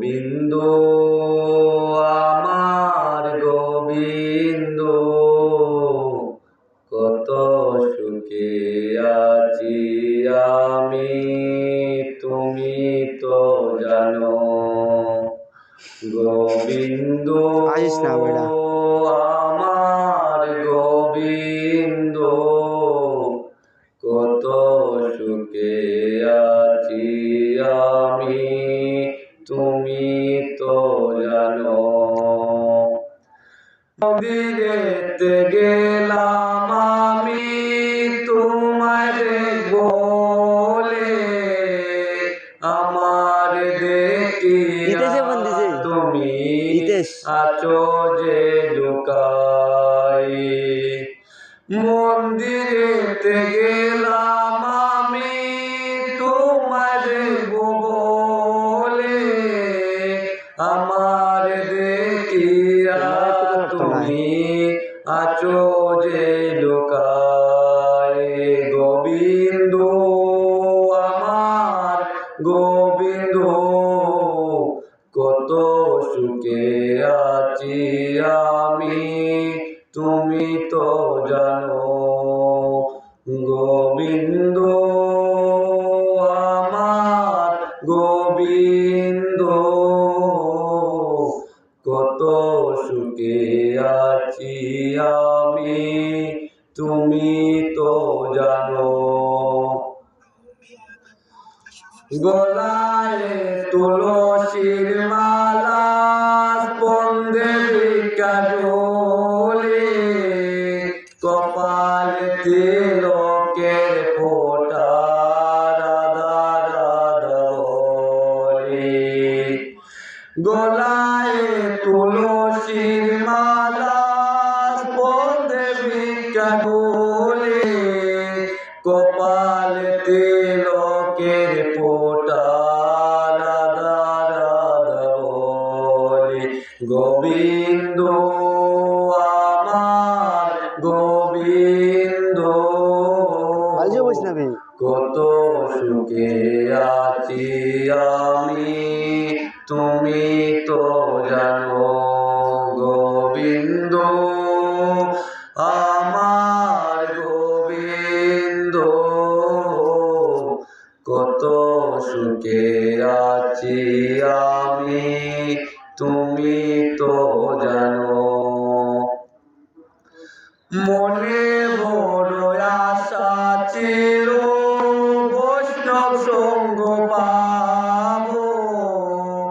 গোবিন্দ আমার গোবিন্দ, কত সুখে আছি আমি, তুমি তো জানো। গোবিন্দ আমার গোবিন্দ, কত সুখে আছি আমি, তুমি তো জানো। মন্দিরেতে গেলাম আমি তোমায় দেখবো বলে, আমার দেখি তুমি আছো যে লুকাই। মন্দিরেতে গেলাম আমি তোমায় দেখবো বলে, আমার দেখিয়া তুমি আছো যে লুকাই। গোবিন্দ আমার গোবিন্দ, কত সুখে আছি আমি, তুমি তো জানো। গোবিন্দ আমার গোবিন্দ, কত সুখে আছি আমি, তুমি তো জানো। গলায় তুলসীর মালা, স্পন্দে ভিক্ষা ঝোলে, কপালে তিলকের ফোঁটা, রাধা রাধা বলে। গলায় তুলসীর মালা, স্পন্দে ভিক্ষা ঝোলে, কপালে তিলকের ফোঁটা, রাধা রাধা বলে। গোবিন্দ আমার গোবিন্দ, কত সুখে আছি আমি, তুমি তো জানো। গোবিন্দ আমার গোবিন্দ, কত সুখে আছি আমি, তুমি তো জানো। মনে